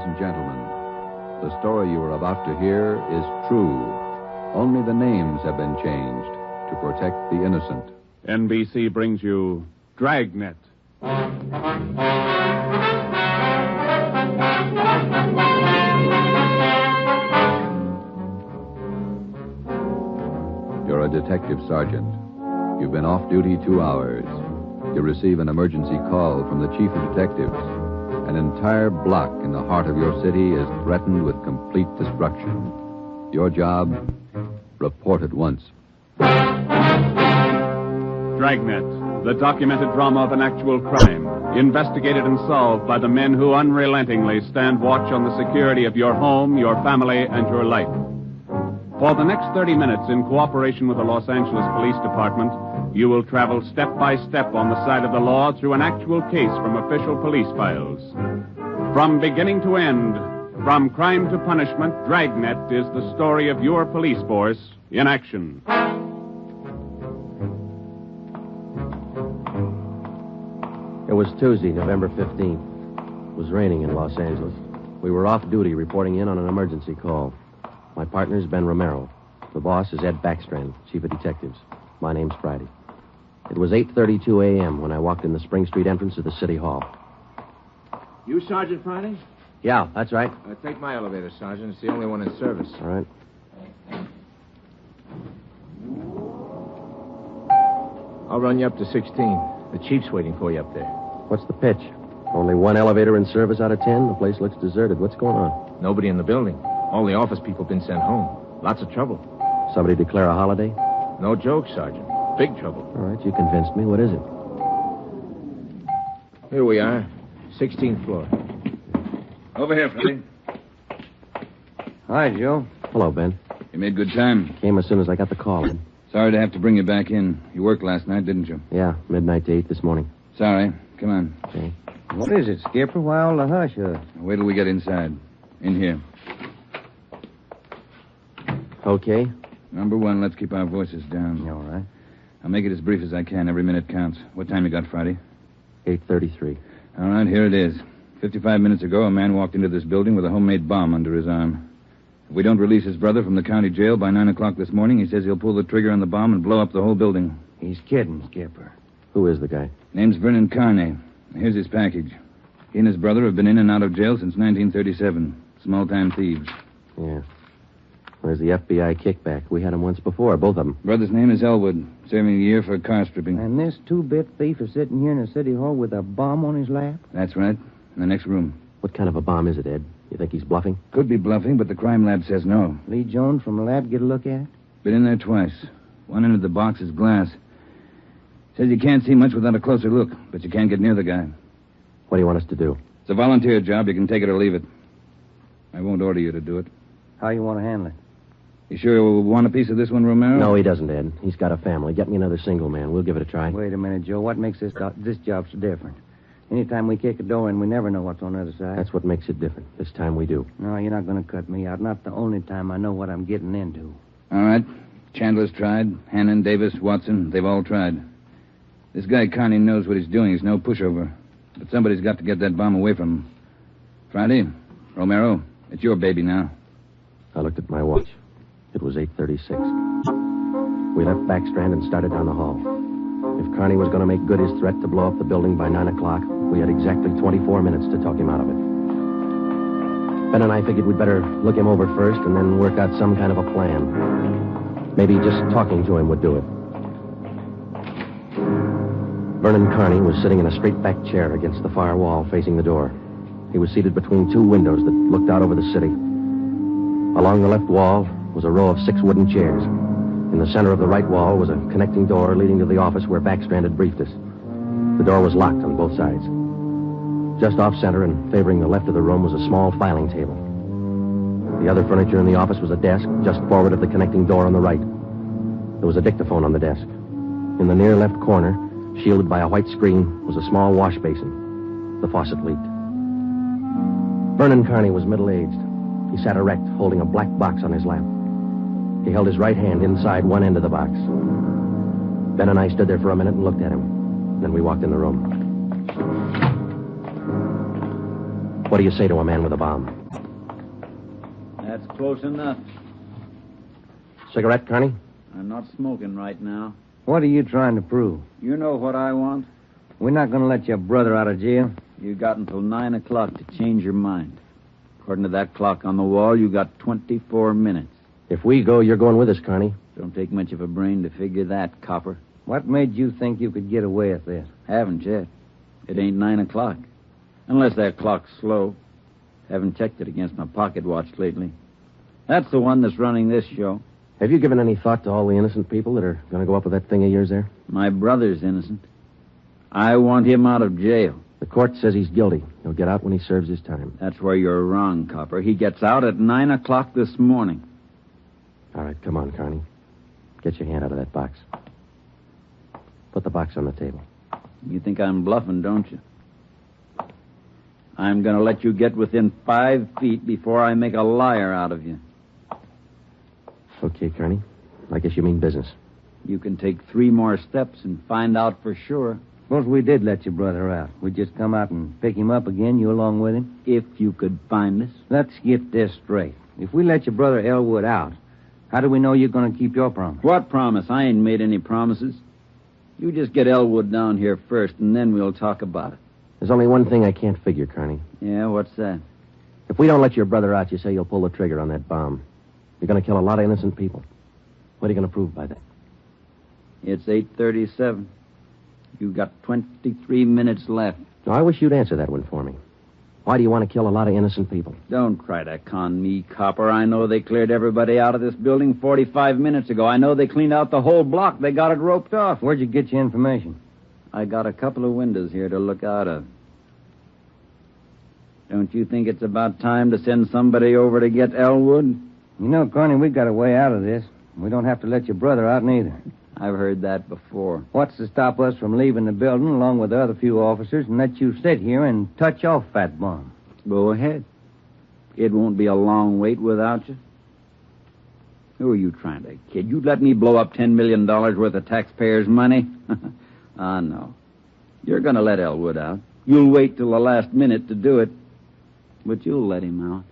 and gentlemen, the story you are about to hear is true. Only the names have been changed to protect the innocent. NBC brings you Dragnet. You're a detective sergeant. You've been off duty 2 hours. You receive an emergency call from the chief of detectives. An entire block in the heart of your city is threatened with complete destruction. Your job? Report at once. Dragnet, the documented drama of an actual crime, investigated and solved by the men who unrelentingly stand watch on the security of your home, your family, and your life. For the next 30 minutes, in cooperation with the Los Angeles Police Department, you will travel step by step on the side of the law through an actual case from official police files. From beginning to end, from crime to punishment, Dragnet is the story of your police force in action. It was Tuesday, November 15th. It was raining in Los Angeles. We were off duty reporting in on an emergency call. My partner's Ben Romero. The boss is Ed Backstrand, chief of detectives. My name's Friday. It was 8:32 a.m. when I walked in the Spring Street entrance of the City Hall. You Sergeant Friday? Yeah, that's right. Take my elevator, Sergeant. It's the only one in service. All right. I'll run you up to 16. The chief's waiting for you up there. What's the pitch? Only one elevator in service out of 10? The place looks deserted. What's going on? Nobody in the building. All the office people have been sent home. Lots of trouble. Somebody declare a holiday? No joke, Sergeant. Big trouble. All right, you convinced me. What is it? Here we are. 16th floor. Over here, Freddie. Hi, Joe. Hello, Ben. You made good time. Came as soon as I got the call. Sorry to have to bring you back in. You worked last night, didn't you? Yeah, midnight to 8 this morning. Sorry. Come on. Okay. What is it, Skipper? Why all the hush? Wait till we get inside. In here. Okay. Number one, let's keep our voices down. All right. I'll make it as brief as I can. Every minute counts. What time you got, Friday? 8:33. All right, here it is. 55 minutes ago, a man walked into this building with a homemade bomb under his arm. If we don't release his brother from the county jail by 9 o'clock this morning, he says he'll pull the trigger on the bomb and blow up the whole building. He's kidding, Skipper. Who is the guy? Name's Vernon Carney. Here's his package. He and his brother have been in and out of jail since 1937. Small-time thieves. Yeah. Where's the FBI kickback? We had him once before, both of them. Brother's name is Elwood, serving a year for car stripping. And this two-bit thief is sitting here in the city hall with a bomb on his lap? That's right. In the next room. What kind of a bomb is it, Ed? You think he's bluffing? Could be bluffing, but the crime lab says no. Lee Jones from the lab get a look at it? Been in there twice. One end of the box is glass. Says you can't see much without a closer look, but you can't get near the guy. What do you want us to do? It's a volunteer job. You can take it or leave it. I won't order you to do it. How you want to handle it? You sure you want a piece of this one, Romero? No, he doesn't, Ed. He's got a family. Get me another single man. We'll give it a try. Wait a minute, Joe. What makes this job so different? Anytime we kick a door in, we never know what's on the other side. That's what makes it different. This time we do. No, you're not going to cut me out. Not the only time I know what I'm getting into. All right. Chandler's tried. Hannon, Davis, Watson, they've all tried. This guy Carney knows what he's doing. He's no pushover. But somebody's got to get that bomb away from him. Friday, Romero, it's your baby now. I looked at my watch. It was 8:36. We left Backstrand and started down the hall. If Carney was going to make good his threat to blow up the building by 9 o'clock, we had exactly 24 minutes to talk him out of it. Ben and I figured we'd better look him over first and then work out some kind of a plan. Maybe just talking to him would do it. Vernon Carney was sitting in a straight-back chair against the far wall facing the door. He was seated between two windows that looked out over the city. Along the left wall was a row of 6 wooden chairs. In the center of the right wall was a connecting door leading to the office where Backstrand had briefed us. The door was locked on both sides. Just off-center and favoring the left of the room was a small filing table. The other furniture in the office was a desk just forward of the connecting door on the right. There was a dictaphone on the desk. In the near left corner, shielded by a white screen, was a small wash basin. The faucet leaked. Vernon Carney was middle-aged. He sat erect, holding a black box on his lap. He held his right hand inside one end of the box. Ben and I stood there for a minute and looked at him. Then we walked in the room. What do you say to a man with a bomb? That's close enough. Cigarette, Carney? I'm not smoking right now. What are you trying to prove? You know what I want? We're not going to let your brother out of jail. You got until 9 o'clock to change your mind. According to that clock on the wall, you got 24 minutes. If we go, you're going with us, Carney. Don't take much of a brain to figure that, copper. What made you think you could get away with this? Haven't yet. It ain't 9 o'clock. Unless that clock's slow. Haven't checked it against my pocket watch lately. That's the one that's running this show. Have you given any thought to all the innocent people that are going to go up with that thing of yours there? My brother's innocent. I want him out of jail. The court says he's guilty. He'll get out when he serves his time. That's where you're wrong, copper. He gets out at 9 o'clock this morning. All right, come on, Carney. Get your hand out of that box. Put the box on the table. You think I'm bluffing, don't you? I'm going to let you get within 5 feet before I make a liar out of you. Okay, Carney. I guess you mean business. You can take 3 more steps and find out for sure. Suppose we did let your brother out. We'd just come out and pick him up again, you along with him? If you could find us. Let's get this straight. If we let your brother Elwood out, how do we know you're going to keep your promise? What promise? I ain't made any promises. You just get Elwood down here first, and then we'll talk about it. There's only one thing I can't figure, Carney. Yeah, what's that? If we don't let your brother out, you say you'll pull the trigger on that bomb. You're going to kill a lot of innocent people. What are you going to prove by that? It's 8:37. You got 23 minutes left. Now, I wish you'd answer that one for me. Why do you want to kill a lot of innocent people? Don't try to con me, copper. I know they cleared everybody out of this building 45 minutes ago. I know they cleaned out the whole block. They got it roped off. Where'd you get your information? I got a couple of windows here to look out of. Don't you think it's about time to send somebody over to get Elwood? You know, Carney, we got a way out of this. We don't have to let your brother out neither. I've heard that before. What's to stop us from leaving the building along with the other few officers and let you sit here and touch off that bomb? Go ahead. It won't be a long wait without you. Who are you trying to kid? You'd let me blow up $10 million worth of taxpayers' money? Ah, no. You're going to let Elwood out. You'll wait till the last minute to do it, but you'll let him out.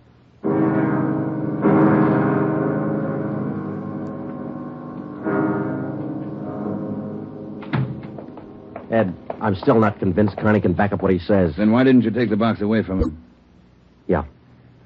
Ed, I'm still not convinced Carney can back up what he says. Then why didn't you take the box away from him? Yeah.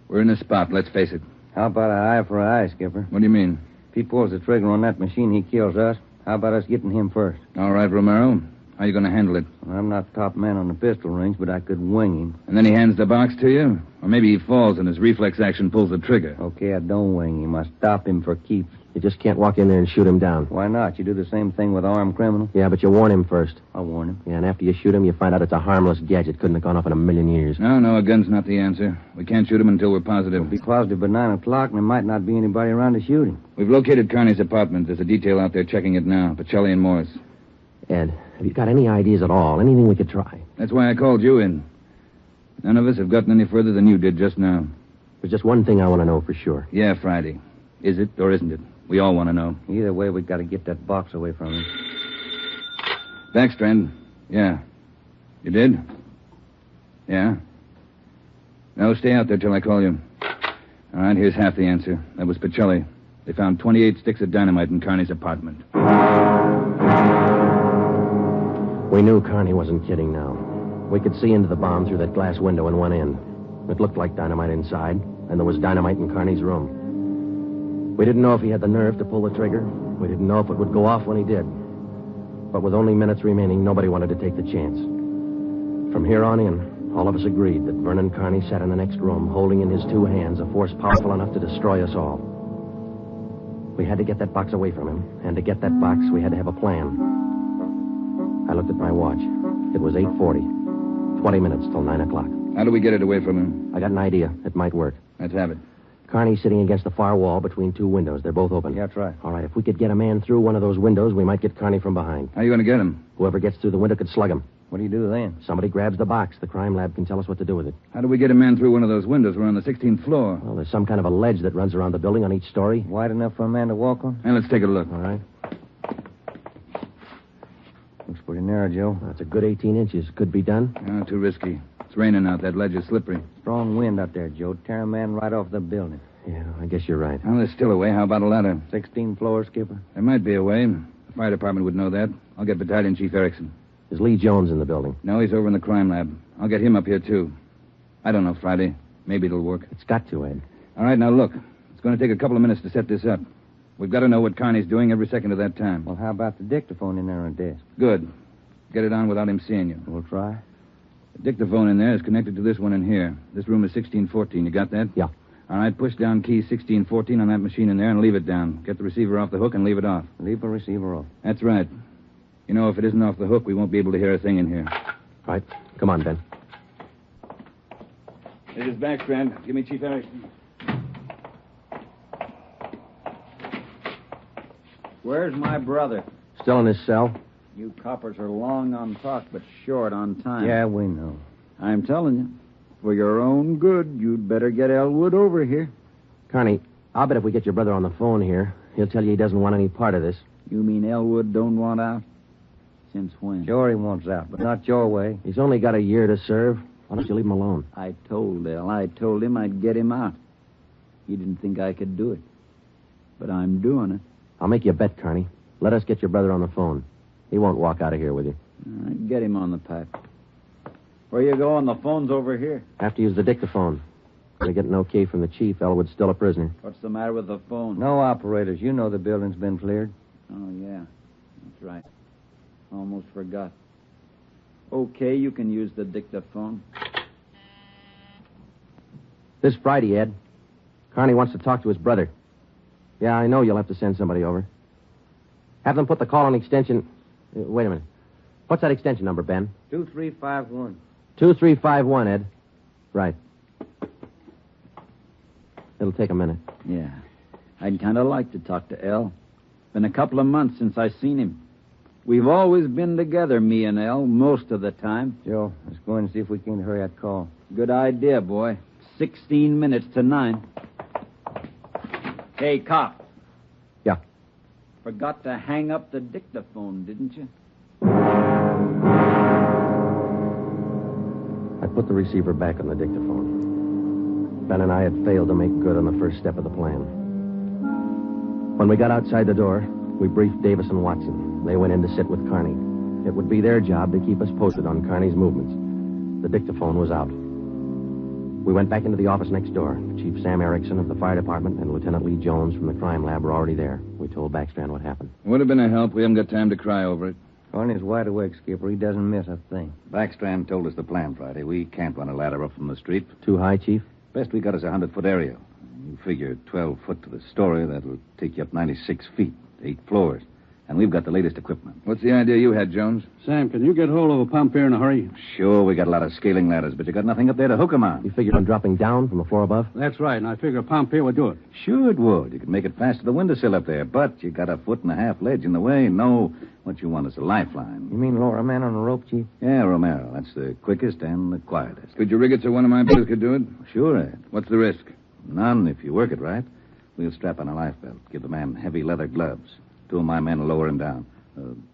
We're in a spot, let's face it. How about an eye for an eye, Skipper? What do you mean? If he pulls the trigger on that machine, he kills us. How about us getting him first? All right, Romero. How are you going to handle it? Well, I'm not top man on the pistol range, but I could wing him. And then he hands the box to you? Or maybe he falls and his reflex action pulls the trigger. Okay, I don't wing him. I stop him for keeps. You just can't walk in there and shoot him down. Why not? You do the same thing with armed criminals. Yeah, but you warn him first. I'll warn him. Yeah, and after you shoot him, you find out it's a harmless gadget. Couldn't have gone off in a million years. No, a gun's not the answer. We can't shoot him until we're positive. We'll be positive by 9 o'clock, and there might not be anybody around to shoot him. We've located Carney's apartment. There's a detail out there checking it now. Pacelli and Morris. Ed, have you got any ideas at all? Anything we could try? That's why I called you in. None of us have gotten any further than you did just now. There's just one thing I want to know for sure. Yeah, Friday. Is it or isn't it? We all want to know. Either way, we've got to get that box away from him. Backstrand. Yeah. You did? Yeah? No, stay out there till I call you. All right, here's half the answer. That was Pacelli. They found 28 sticks of dynamite in Carney's apartment. We knew Carney wasn't kidding now. We could see into the bomb through that glass window in one end. It looked like dynamite inside, and there was dynamite in Carney's room. We didn't know if he had the nerve to pull the trigger. We didn't know if it would go off when he did. But with only minutes remaining, nobody wanted to take the chance. From here on in, all of us agreed that Vernon Carney sat in the next room, holding in his 2 hands a force powerful enough to destroy us all. We had to get that box away from him, and to get that box, we had to have a plan. I looked at my watch. It was 8:40. 20 minutes till 9 o'clock. How do we get it away from him? I got an idea. It might work. Let's have it. Carney's sitting against the far wall between 2 windows. They're both open. Yeah, that's right. All right, if we could get a man through one of those windows, we might get Carney from behind. How are you going to get him? Whoever gets through the window could slug him. What do you do then? Somebody grabs the box. The crime lab can tell us what to do with it. How do we get a man through one of those windows? We're on the 16th floor. Well, there's some kind of a ledge that runs around the building on each story. Wide enough for a man to walk on? Hey, let's take a look. All right. Looks pretty narrow, Joe. That's a good 18 inches. Could be done. Too risky. It's raining out. That ledge is slippery. Strong wind out there, Joe. Tear a man right off the building. Yeah, I guess you're right. Well, there's still a way. How about a ladder? 16 floors, Skipper. There might be a way. The fire department would know that. I'll get Battalion Chief Erickson. Is Lee Jones in the building? No, he's over in the crime lab. I'll get him up here, too. I don't know, Friday. Maybe it'll work. It's got to, Ed. All right, now look. It's going to take a couple of minutes to set this up. We've got to know what Carney's doing every second of that time. Well, how about the dictaphone in there on the desk? Good. Get it on without him seeing you. We'll try. The dictaphone in there is connected to this one in here. This room is 1614. You got that? Yeah. All right, push down key 1614 on that machine in there and leave it down. Get the receiver off the hook and leave it off. Leave the receiver off. That's right. You know, if it isn't off the hook, we won't be able to hear a thing in here. Right. Come on, Ben. This is Backstrand. Give me Chief Erickson. Where's my brother? Still in his cell? You coppers are long on talk, but short on time. Yeah, we know. I'm telling you. For your own good, you'd better get Elwood over here. Carney, I'll bet if we get your brother on the phone here, he'll tell you he doesn't want any part of this. You mean Elwood don't want out? Since when? Sure he wants out, but not your way. He's only got a year to serve. Why don't you leave him alone? I told El. I told him I'd get him out. He didn't think I could do it. But I'm doing it. I'll make you a bet, Carney. Let us get your brother on the phone. He won't walk out of here with you. Get him on the pack. Where you going? The phone's over here. Have to use the dictaphone. They get an okay from the chief. Elwood's still a prisoner. What's the matter with the phone? No operators. You know the building's been cleared. Oh, yeah. That's right. Almost forgot. Okay, you can use the dictaphone. This Friday, Ed. Carney wants to talk to his brother. Yeah, I know you'll have to send somebody over. Have them put the call on extension... wait a minute. What's that extension number, Ben? 2351. 2351, Ed. Right. It'll take a minute. Yeah. I'd kind of like to talk to El. Been a couple of months since I seen him. We've always been together, me and El, most of the time. Joe, let's go in and see if we can hurry that call. Good idea, boy. 16 minutes to 9. Hey, cop. Yeah. Forgot to hang up the dictaphone, didn't you? I put the receiver back on the dictaphone. Ben and I had failed to make good on the first step of the plan. When we got outside the door, we briefed Davis and Watson. They went in to sit with Carney. It would be their job to keep us posted on Carney's movements. The dictaphone was out. We went back into the office next door. Chief Sam Erickson of the fire department and Lieutenant Lee Jones from the crime lab were already there. We told Backstrand what happened. Would have been a help. We haven't got time to cry over it. Carney's wide awake, Skipper. He doesn't miss a thing. Backstrand told us the plan, Friday. We can't run a ladder up from the street. Too high, Chief? Best we got is a 100-foot area. You figure 12 foot to the story, that'll take you up 96 feet, 8 floors. And we've got the latest equipment. What's the idea you had, Jones? Sam, can you get hold of a pump here in a hurry? Sure, we got a lot of scaling ladders, but you got nothing up there to hook 'em on. You figured on dropping down from the floor above? That's right, and I figure a pump here would do it. Sure it would. You could make it fast to the windowsill up there, but you got a 1.5 foot ledge in the way. No, what you want is a lifeline. You mean lower a man on a rope, Chief? Yeah, Romero. That's the quickest and the quietest. Could you rig it so one of my boys could do it? Sure, Ed. What's the risk? None if you work it right. We'll strap on a life belt, give the man heavy leather gloves. 2 of my men will lower him down.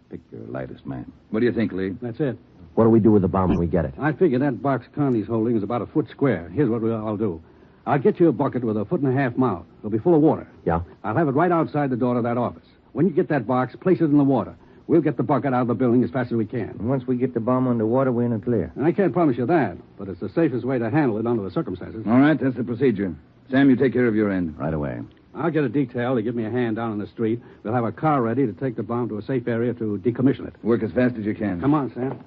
Pick your lightest man. What do you think, Lee? That's it. What do we do with the bomb when we get it? I figure that box Connie's holding is about a foot square. Here's what I'll do. I'll get you a bucket with a 1.5 foot mouth. It'll be full of water. Yeah? I'll have it right outside the door of that office. When you get that box, place it in the water. We'll get the bucket out of the building as fast as we can. And once we get the bomb underwater, we're in the clear. And I can't promise you that, but it's the safest way to handle it under the circumstances. All right, that's the procedure. Sam, you take care of your end. Right away. I'll get a detail to give me a hand down on the street. We'll have a car ready to take the bomb to a safe area to decommission it. Work as fast as you can. Come on, Sam.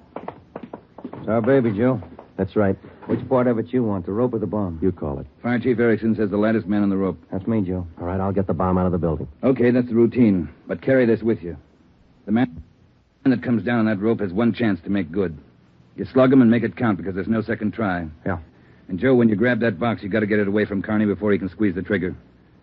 It's our baby, Joe. That's right. Which part of it you want, the rope or the bomb? You call it. Fire Chief Erickson says the lightest man on the rope. That's me, Joe. All right, I'll get the bomb out of the building. Okay, that's the routine. But carry this with you. The man that comes down on that rope has one chance to make good. You slug him and make it count because there's no second try. Yeah. And, Joe, when you grab that box, you got to get it away from Carney before he can squeeze the trigger.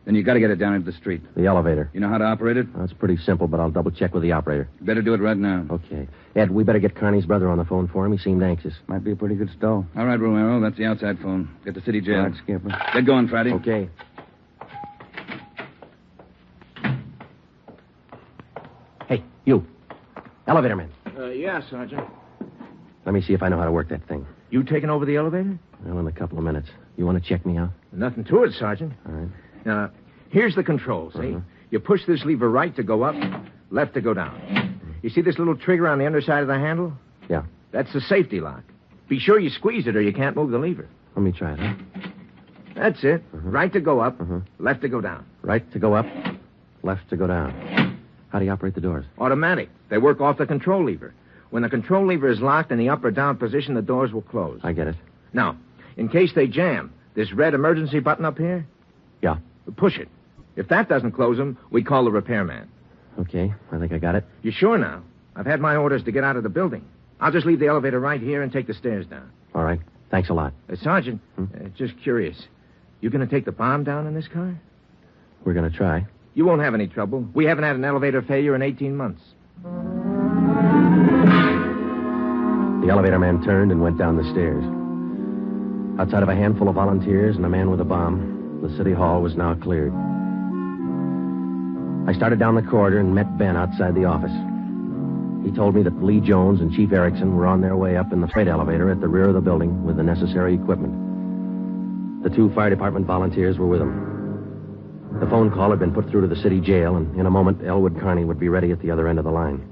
Then you got to get it down into the street. The elevator. You know how to operate it? Well, it's pretty simple, but I'll double-check with the operator. Better do it right now. Okay. Ed, we better get Carney's brother on the phone for him. He seemed anxious. Might be a pretty good stall. All right, Romero, that's the outside phone. Get to city jail. All right, Skipper. Get going, Friday. Okay. Hey, you. Elevator man. Yeah, Sergeant. Let me see if I know how to work that thing. You taking over the elevator? Well, in a couple of minutes. You want to check me out? Nothing to it, Sergeant. All right. Now, here's the control, see? You push this lever right to go up, left to go down. You see this little trigger on the underside of the handle? Yeah. That's the safety lock. Be sure you squeeze it or you can't move the lever. Let me try it, huh? That's it. Right to go up, left to go down. Right to go up, left to go down. How do you operate the doors? Automatic. They work off the control lever. When the control lever is locked in the up or down position, the doors will close. I get it. Now, in case they jam, this red emergency button up here? Yeah. Push it. If that doesn't close them, we call the repairman. Okay, I think I got it. You sure now? I've had my orders to get out of the building. I'll just leave the elevator right here and take the stairs down. All right. Thanks a lot. Sergeant, just curious. You going to take the bomb down in this car? We're going to try. You won't have any trouble. We haven't had an elevator failure in 18 months. The elevator man turned and went down the stairs. Outside of a handful of volunteers and a man with a bomb, the city hall was now cleared. I started down the corridor and met Ben outside the office. He told me that Lee Jones and Chief Erickson were on their way up in the freight elevator at the rear of the building with the necessary equipment. The 2 fire department volunteers were with them. The phone call had been put through to the city jail, and in a moment, Elwood Carney would be ready at the other end of the line.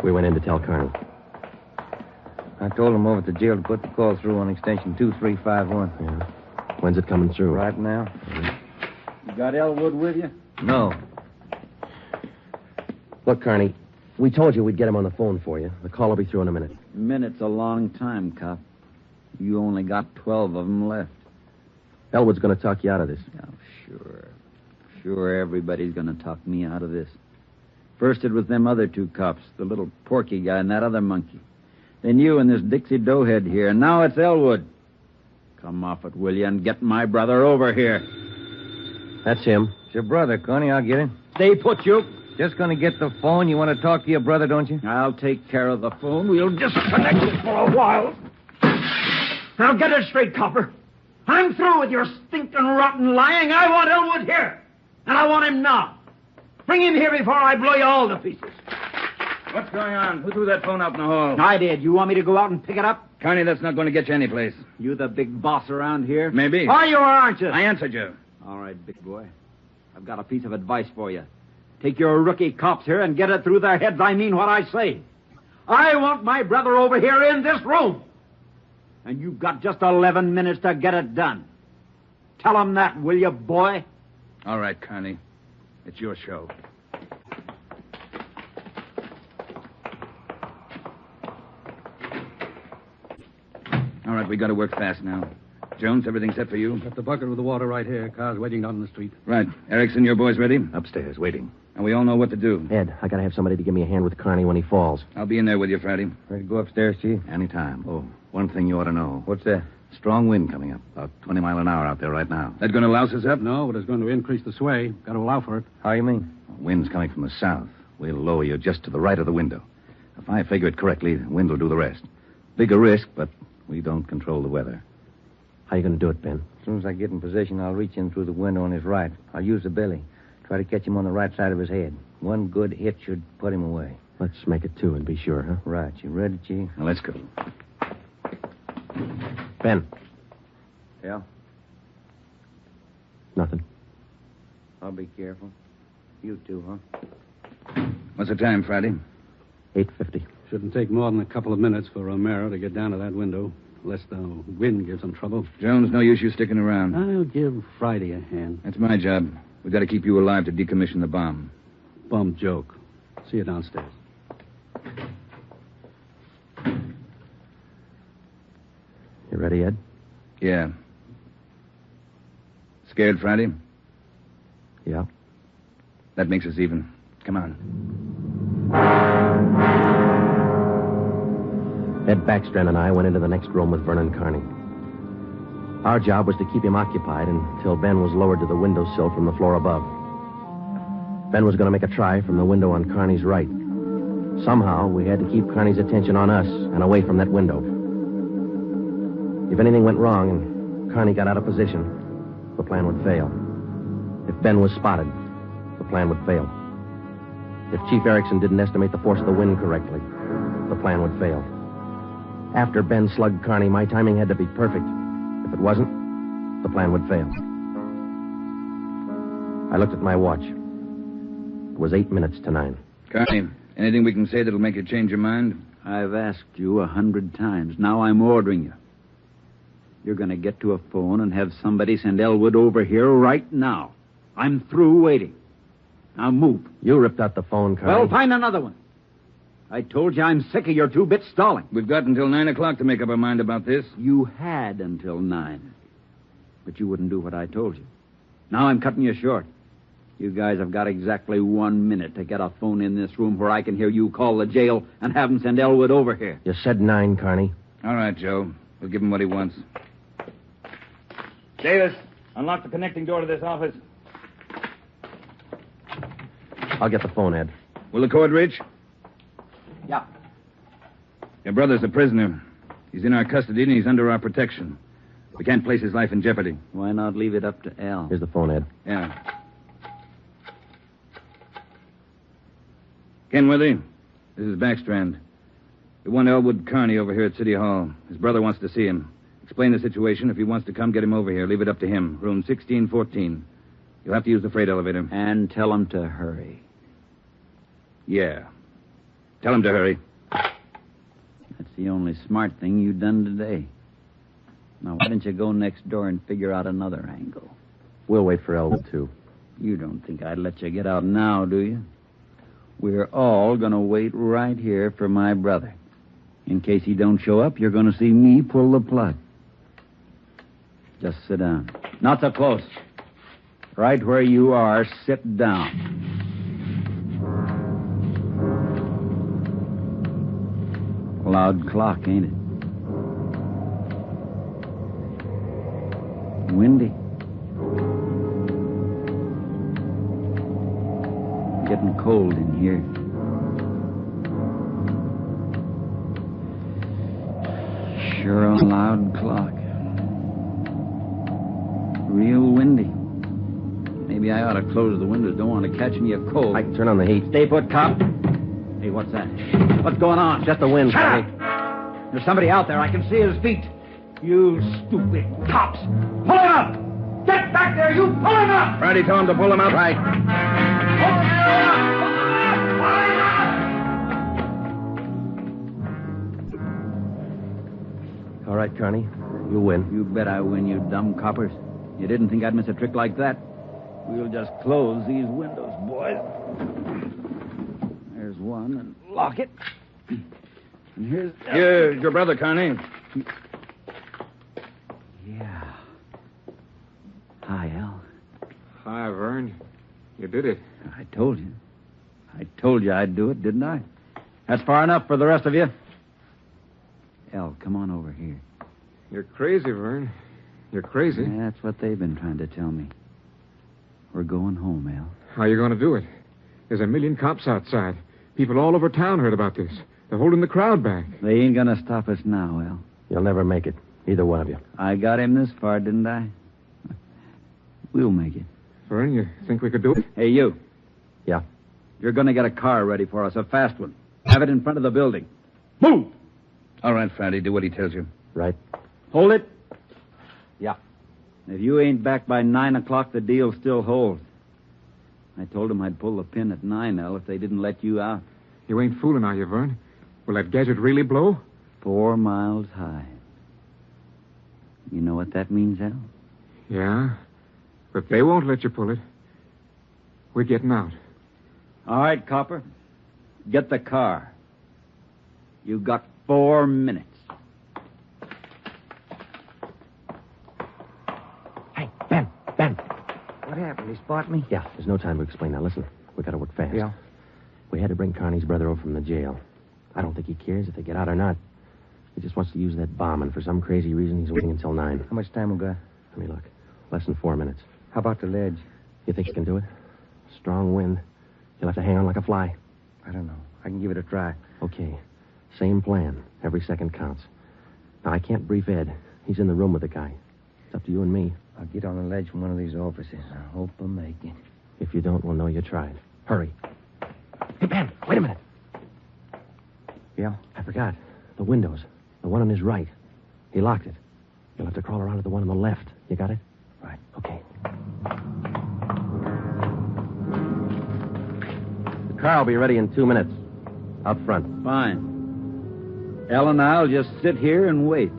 We went in to tell Carney. I told him over at the jail to put the call through on extension 2351. Yeah. When's it coming through? Right now. You got Elwood with you? No. Look, Carney, we told you we'd get him on the phone for you. The call will be through in a minute. A minute's a long time, cop. You only got 12 of them left. Elwood's going to talk you out of this. Oh, sure. Sure, everybody's going to talk me out of this. First it was them other 2 cops, the little Porky guy and that other monkey. Then you and this Dixie Doughhead here, and now it's Elwood. Come off it, will you, and get my brother over here. That's him. It's your brother, Connie. I'll get him. Stay put, you. Just going to get the phone. You want to talk to your brother, don't you? I'll take care of the phone. We'll disconnect it for a while. Now get it straight, copper. I'm through with your stinking rotten lying. I want Elwood here. And I want him now. Bring him here before I blow you all to pieces. What's going on? Who threw that phone out in the hall? I did. You want me to go out and pick it up? Carney, that's not going to get you anyplace. You the big boss around here? Maybe. Are you or aren't you? I answered you. All right, big boy. I've got a piece of advice for you. Take your rookie cops here and get it through their heads I mean what I say. I want my brother over here in this room. And you've got just 11 minutes to get it done. Tell them that, will you, boy? All right, Carney. It's your show. All right, we got to work fast now. Jones, everything set for you? Got the bucket with the water right here. Car's waiting down in the street. Right. Erickson, your boys ready? Upstairs, waiting. And we all know what to do. Ed, I got to have somebody to give me a hand with Carney when he falls. I'll be in there with you, Friday. Ready to go upstairs, Chief? Anytime. Oh, one thing you ought to know. What's that? Strong wind coming up. About 20 miles an hour out there right now. That going to louse us up? No, but it's going to increase the sway. Got to allow for it. How you mean? Wind's coming from the south. We'll lower you just to the right of the window. If I figure it correctly, the wind will do the rest. Bigger risk, but we don't control the weather. How you going to do it, Ben? As soon as I get in position, I'll reach in through the window on his right. I'll use the billy. Try to catch him on the right side of his head. One good hit should put him away. Let's make it 2 and be sure, huh? Right. You ready, Chief? Now, let's go. Ben. Yeah? Nothing. I'll be careful. You too, huh? What's the time, Friday? 8:50. Shouldn't take more than a couple of minutes for Romero to get down to that window, unless the wind gives him trouble. Jones, no use you sticking around. I'll give Friday a hand. That's my job. We've got to keep you alive to decommission the bomb. Bum joke. See you downstairs. You ready, Ed? Yeah. Scared, Friday? Yeah. That makes us even. Come on. Ed Backstrand and I went into the next room with Vernon Carney. Our job was to keep him occupied until Ben was lowered to the windowsill from the floor above. Ben was going to make a try from the window on Carney's right. Somehow, we had to keep Carney's attention on us and away from that window. If anything went wrong and Carney got out of position, the plan would fail. If Ben was spotted, the plan would fail. If Chief Erickson didn't estimate the force of the wind correctly, the plan would fail. After Ben slugged Carney, my timing had to be perfect. If it wasn't, the plan would fail. I looked at my watch. It was 8 minutes to 9. Carney, anything we can say that'll make you change your mind? I've asked you 100 times. Now I'm ordering you. You're going to get to a phone and have somebody send Elwood over here right now. I'm through waiting. Now move. You ripped out the phone, Carney. Well, find another one. I told you I'm sick of your 2 bits stalling. We've got until 9 o'clock to make up our mind about this. You had until 9. But you wouldn't do what I told you. Now I'm cutting you short. You guys have got exactly 1 minute to get a phone in this room where I can hear you call the jail and have them send Elwood over here. You said 9, Carney. All right, Joe. We'll give him what he wants. Davis, unlock the connecting door to this office. I'll get the phone, Ed. Will the cord reach? Yeah. Your brother's a prisoner. He's in our custody and he's under our protection. We can't place his life in jeopardy. Why not leave it up to Al? Here's the phone, Ed. Yeah. Kenworthy, this is Backstrand. We want Elwood Carney over here at City Hall. His brother wants to see him. Explain the situation. If he wants to come, get him over here. Leave it up to him. Room 1614. You'll have to use the freight elevator. And tell him to hurry. Yeah. Tell him to hurry. That's the only smart thing you've done today. Now, why don't you go next door and figure out another angle? We'll wait for Elwood, too. You don't think I'd let you get out now, do you? We're all going to wait right here for my brother. In case he don't show up, you're going to see me pull the plug. Just sit down. Not so close. Right where you are, sit down. Loud clock, ain't it? Windy. Getting cold in here. Sure a loud clock. Real windy. Maybe I ought to close the windows. Don't want to catch me a cold. I can turn on the heat. Stay put, cop. Hey, what's that? What's going on? Just the wind, Shut Carney. up! There's somebody out there. I can see his feet. You stupid cops. Pull him up! Get back there, you! Pull him up! Friday told him to pull him up. Right. All right, Carney. You win. You bet I win, you dumb coppers. You didn't think I'd miss a trick like that? We'll just close these windows, boys. There's one, and lock it. And here's... Here's your brother, Carney. Yeah. Hi, Al. Hi, Vern. You did it. I told you. I told you I'd do it, didn't I? That's far enough for the rest of you. Al, come on over here. You're crazy, Vern. You're crazy. Yeah, that's what they've been trying to tell me. We're going home, Al. How are you going to do it? There's 1 million cops outside. People all over town heard about this. They're holding the crowd back. They ain't gonna stop us now, Al. You'll never make it. Either one of you. I got him this far, didn't I? We'll make it. Vern, you think we could do it? Hey, you. Yeah. You're gonna get a car ready for us, a fast one. Have it in front of the building. Move! All right, Friday, do what he tells you. Right. Hold it. Yeah. If you ain't back by 9 o'clock, the deal still holds. I told him I'd pull the pin at 9, Al, if they didn't let you out. You ain't fooling, are you, Vern? Will that gadget really blow? 4 miles high. You know what that means, Al? Yeah, but they won't let you pull it. We're getting out. All right, Copper. Get the car. You got 4 minutes. Hey, Ben. What happened? He spot me? Yeah, there's no time to explain. Now, listen. We got to work fast. Yeah. We had to bring Carney's brother over from the jail. I don't think he cares if they get out or not. He just wants to use that bomb, and for some crazy reason, he's waiting until 9. How much time we got? Let me look. Less than 4 minutes. How about the ledge? You think you can do it? Strong wind. You'll have to hang on like a fly. I don't know. I can give it a try. Okay. Same plan. Every second counts. Now, I can't brief Ed. He's in the room with the guy. It's up to you and me. I'll get on the ledge from one of these offices. I hope I make it. If you don't, we'll know you tried. Hurry. Hey, Ben, wait a minute. Yeah? Have forgot. The windows. The one on his right. He locked it. You'll have to crawl around to the one on the left. You got it? Right. Okay. The car will be ready in 2 minutes. Out front. Fine. El and I'll just sit here and wait.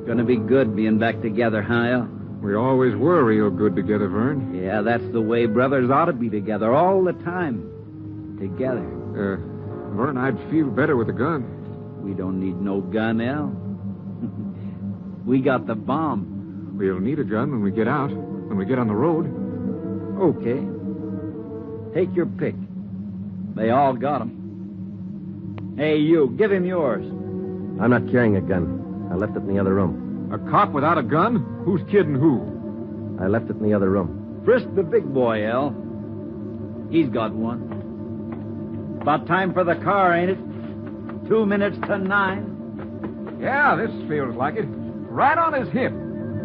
Gonna be good being back together, huh, El? We always were real good together, Vern. Yeah, that's the way brothers ought to be together all the time. Together. Vern, I'd feel better with a gun. We don't need no gun, El. We got the bomb. We'll need a gun when we get out, when we get on the road. Okay. Take your pick. They all got 'em. Hey, you, give him yours. I'm not carrying a gun. I left it in the other room. A cop without a gun? Who's kidding who? I left it in the other room. Frisk the big boy, El. He's got one. About time for the car, ain't it? 2 minutes to 9. Yeah, this feels like it. Right on his hip.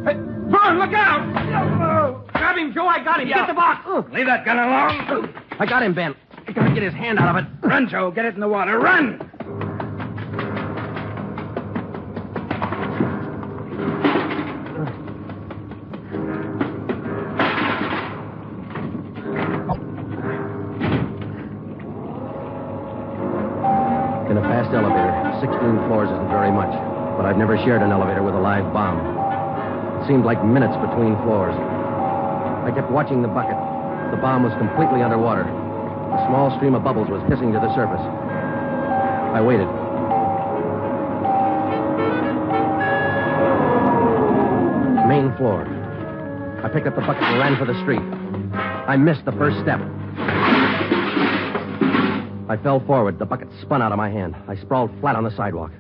Hey, Vern, look out! Grab him, Joe. I got him. Get the box. Leave that gun alone. I got him, Ben. I gotta get his hand out of it. Run, Joe. Get it in the water. Run! In a fast elevator, 16 floors isn't very much, but I've never shared an elevator with a live bomb. It seemed like minutes between floors. I kept watching the bucket. The bomb was completely underwater. A small stream of bubbles was hissing to the surface. I waited. Main floor. I picked up the bucket and ran for the street. I missed the first step. I fell forward. The bucket spun out of my hand. I sprawled flat on the sidewalk.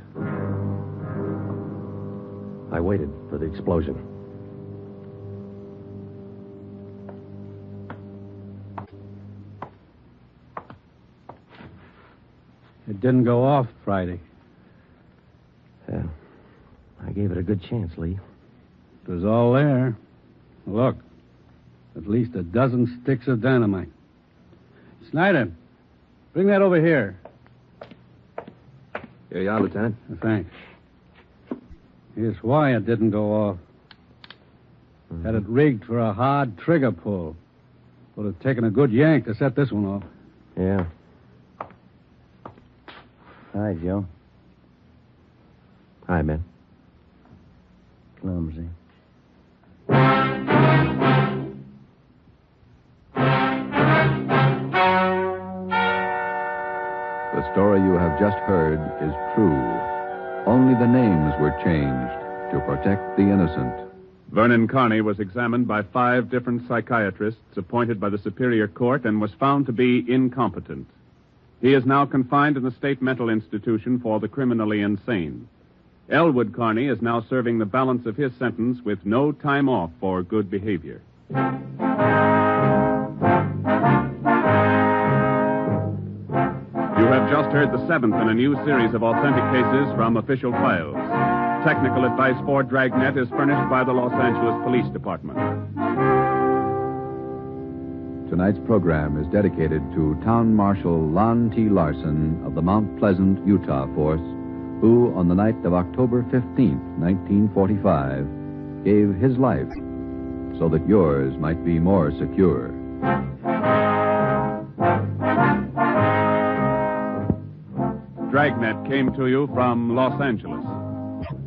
I waited for the explosion. It didn't go off Friday. Yeah. I gave it a good chance, Lee. It was all there. Look, at least a dozen sticks of dynamite. Snyder, bring that over here. Here you are, Lieutenant. Thanks. Here's why it didn't go off. Had it rigged for a hard trigger pull. Would have taken a good yank to set this one off. Yeah. Hi, Joe. Hi, Ben. Clumsy. The story you have just heard is true. Only the names were changed to protect the innocent. Vernon Carney was examined by 5 different psychiatrists appointed by the Superior Court and was found to be incompetent. He is now confined in the state mental institution for the criminally insane. Elwood Carney is now serving the balance of his sentence with no time off for good behavior. You have just heard the 7th in a new series of authentic cases from official files. Technical advice for Dragnet is furnished by the Los Angeles Police Department. Tonight's program is dedicated to Town Marshal Lon T. Larson of the Mount Pleasant, Utah force, who, on the night of October 15th, 1945, gave his life so that yours might be more secure. Dragnet came to you from Los Angeles.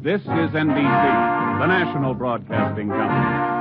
This is NBC, the national broadcasting company.